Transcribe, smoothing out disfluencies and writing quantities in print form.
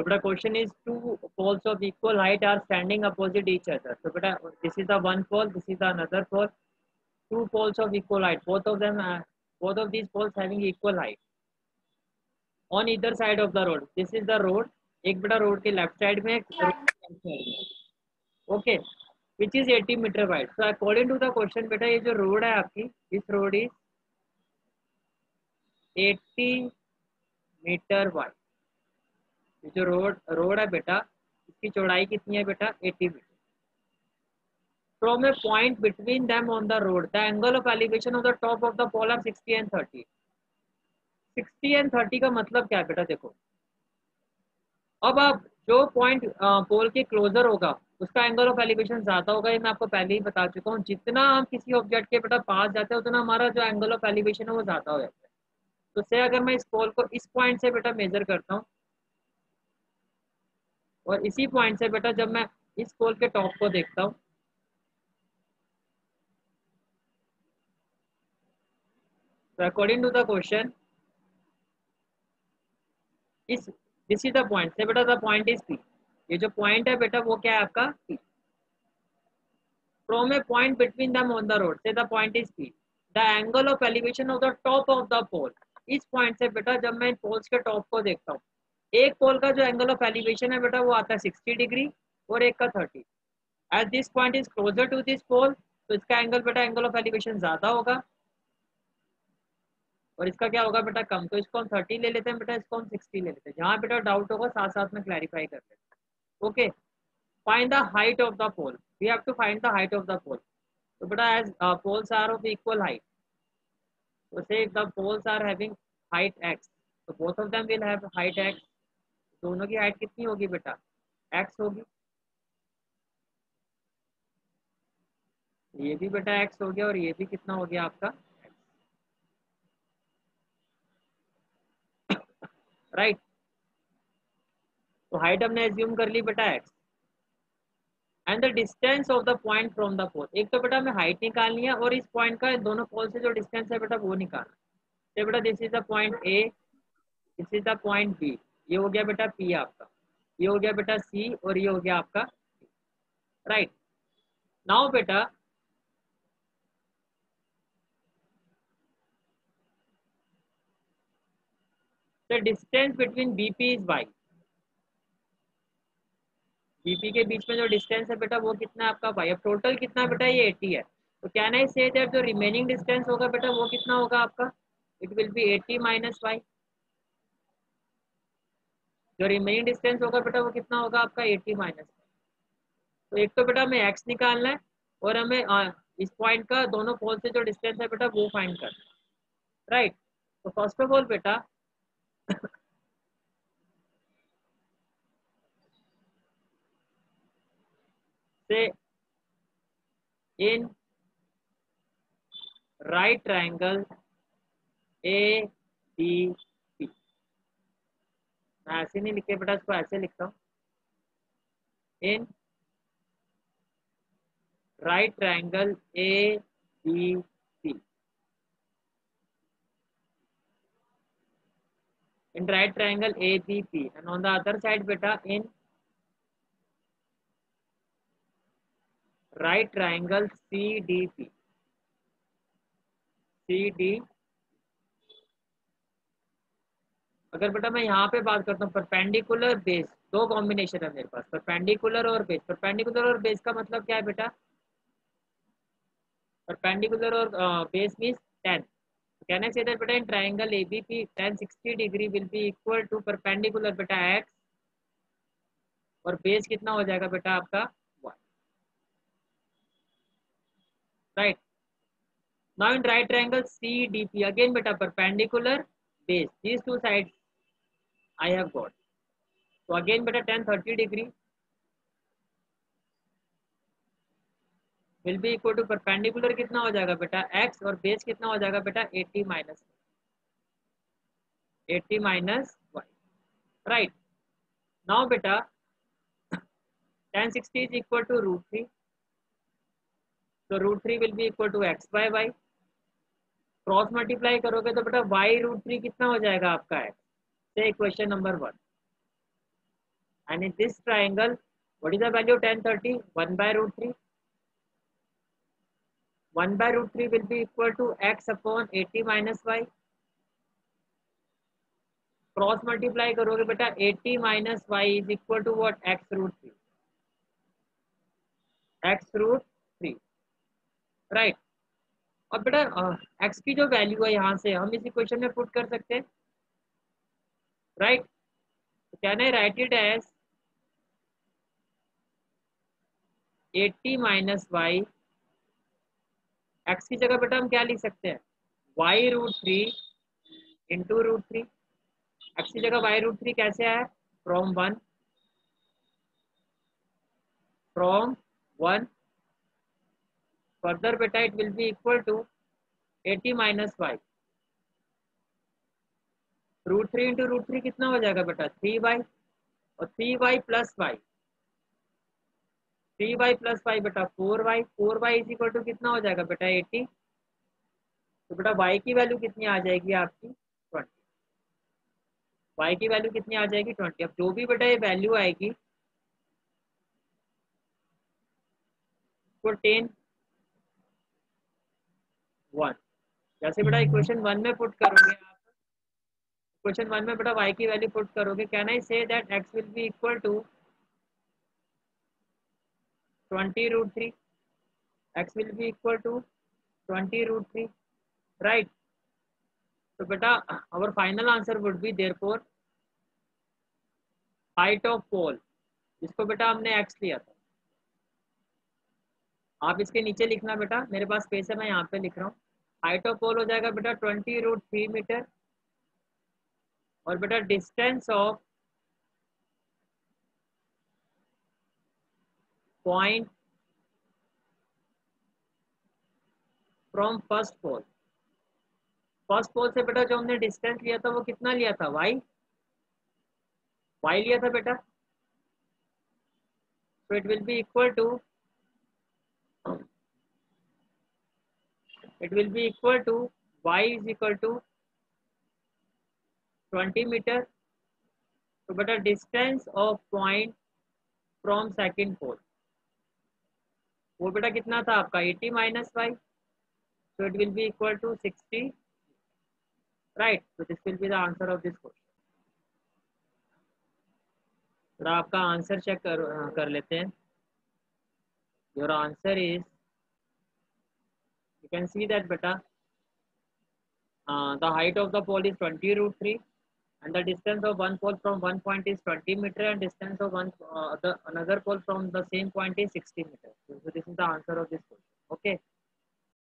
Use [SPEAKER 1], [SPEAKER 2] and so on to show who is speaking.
[SPEAKER 1] So beta question is two poles of equal height are standing opposite each other. So beta this is the one pole, this is the another pole. Two poles of equal height. Both of these poles having equal height. On either side of the road. This is the road. एक बेटा road के left side में, एक road के right side में. Okay. Which is 80 meter wide. So according to the question बेटा ये जो रोड है आपकी, this road is 80 meter wide. ये जो रोड है बेटा, इसकी चौड़ाई कितनी है बेटा? 80 metre. From a point between them on the road, the angle of elevation of the top of the pole are 60 and 30. 60 and 30 का मतलब क्या है बेटा? देखो, अब आप जो पॉइंट पोल के क्लोजर होगा उसका एंगल ऑफ एलिवेशन ज्यादा होगा. ये मैं आपको पहले ही बता चुका हूँ. जितना हम किसी ऑब्जेक्ट के बेटा पास जाते हैं उतना हमारा जो एंगल ऑफ एलिवेशन है वो ज्यादा हो जाता है. तो से अगर मैं इस पोल को इस पॉइंट से बेटा मेजर करता हूँ और इसी पॉइंट से बेटा जब मैं इस पोल के टॉप को देखता हूँ, तो according to the question this is the point से बेटा द पॉइंट इज पी. ये जो पॉइंट है बेटा वो क्या है आपका? P. From a point between them on the road से the point is P. The angle of elevation of the top of the pole. इस पॉइंट से बेटा जब मैं इन पोल्स के टॉप को देखता हूँ, एक पोल का जो एंगल ऑफ एलिवेशन है बेटा वो आता है 60 डिग्री और एक का 30. As this point is closer to this pole तो इसका एंगल बेटा एंगल ऑफ एलिवेशन ज्यादा होगा और इसका क्या होगा बेटा? कम. तो इसको हम 30 ले लेते हैं बेटा, इसको हम 60 ले लेते हैं. जहाँ बेटा डाउट होगा साथ साथ में क्लैरिफाई कर लेते हैं. Okay. Find the height of the pole. We have to find the height of the pole. तो बेटा as poles are of equal height, so say the poles are having height x, so both of them will have height x. दोनों की height कितनी होगी बेटा? x होगी. ये भी बेटा x हो गया और ये भी कितना हो गया आपका? राइट. तो हाइट हमने एज्यूम कर ली बेटा x. And the distance of the point from the pole. एक तो बेटा हमें हाइट निकालनी है और इस पॉइंट का दोनों पोल से जो डिस्टेंस है बेटा वो निकालना है. तो बेटा this is the point A, this is the point B. ये हो गया बेटा पी आपका, ये हो गया बेटा सी और ये हो गया आपका. राइट. नाउ बेटा the distance between BP is y. BP के बीच में जो डिस्टेंस है बेटा वो कितना है आपका? वाई. अब टोटल कितना बेटा? ये 80 है. तो कैन आई से दैट जो रिमेनिंग डिस्टेंस होगा बेटा वो कितना होगा आपका? It will be 80 minus y. जो रिमेनिंग डिस्टेंस होगा बेटा वो कितना होगा आपका? 80 माइनस. तो एक तो बेटा हमें एक्स निकालना है और हमें इस पॉइंट का दोनों पोल से जो डिस्टेंस है बेटा वो फाइंड करना है. राइट. तो फर्स्ट ऑफ ऑल बेटा से in right triangle A B P. मैं ऐसे नहीं लिखे बेटा, इसको ऐसे लिखता हूँ. इन right triangle ABC. In right triangle ABP, and on the other side beta in right triangle CDP. CD. अगर बेटा मैं यहाँ पे बात करता हूँ परपेंडिकुलर बेस, दो कॉम्बिनेशन है मेरे पास, परपेंडिकुलर और बेस. परपेंडिकुलर और बेस का मतलब क्या है बेटा? परपेंडिकुलर और base means 10. Can I say that beta in triangle ABP tan 60 degree will be equal to perpendicular बेटा x और बेस कितना हो जाएगा बेटा आपका? y. Right. Now in right triangle CDP again beta perpendicular base. These two sides I have got. So again beta tan 30 degree will be equal to perpendicular कितना हो जाएगा बेटा? x और बेस कितना हो जाएगा बेटा? 80 minus y. Right. Now बेटा tan 60 is equal to √3. तो √3 will be equal to x by y. Cross multiply करोगे तो बेटा y √3 कितना हो जाएगा आपका x. से question number 1. and in this triangle, what is the value of tan 30? 1 by root 3. 1 by root 3 will be equal to x upon 80 minus y. Cross multiply करोगे बेटा 80 minus y is equal to what x root 3. x root 3 right. और बेटा x की जो value है यहाँ से हम इस इक्वेशन में पुट कर सकते हैं right. Can I write it as 80 minus y. x की जगह बेटा हम क्या लिख सकते हैं y root 3 into root 3. x की जगह y रूट 3 कैसे आया फ्रॉम 1 फर्दर बेटा it will be equal to 80 minus y. Root 3 into root 3 कितना हो जाएगा बेटा 3y और 3y plus Y. 3y plus Y बेटा 4y. 4y is equal to कितना हो जाएगा बेटा 80. तो बेटा y की वैल्यू कितनी आ जाएगी आपकी 20. y की वैल्यू कितनी आ जाएगी 20. अब जो भी बेटा ये वैल्यू आएगी तो 10 1 जैसे बेटा इक्वेशन 1 में पुट करोगे आप. इक्वेशन 1 में बेटा y की वैल्यू पुट करोगे. Can I say that x will be equal to 20 root 3. x will be equal to 20 root 3 right. तो बेटा our final answer would be therefore height of pole, जिसको बेटा हमने x लिया था. आप इसके नीचे लिखना बेटा, मेरे पास स्पेस है मैं यहाँ पे लिख रहा हूँ. हाइट ऑफ पोल हो जाएगा बेटा 20 रूट 3 मीटर. और बेटा distance of point from first pole. First pole से बेटा जो हमने डिस्टेंस लिया था वो कितना लिया था y लिया था बेटा. so it will be equal to y is equal to 20 metre. तो बेटा distance of point from second pole वो बेटा कितना था आपका 80 minus y. so it will be equal to 60 right. so this will be the answer of this question. तो आपका answer check कर लेते हैं. your answer is you can see that beta the height of the pole is 20 root 3 and the distance of one pole from one point is 20 meter and distance of another pole from the same point is 60 meter. So this is the answer of this question. Okay.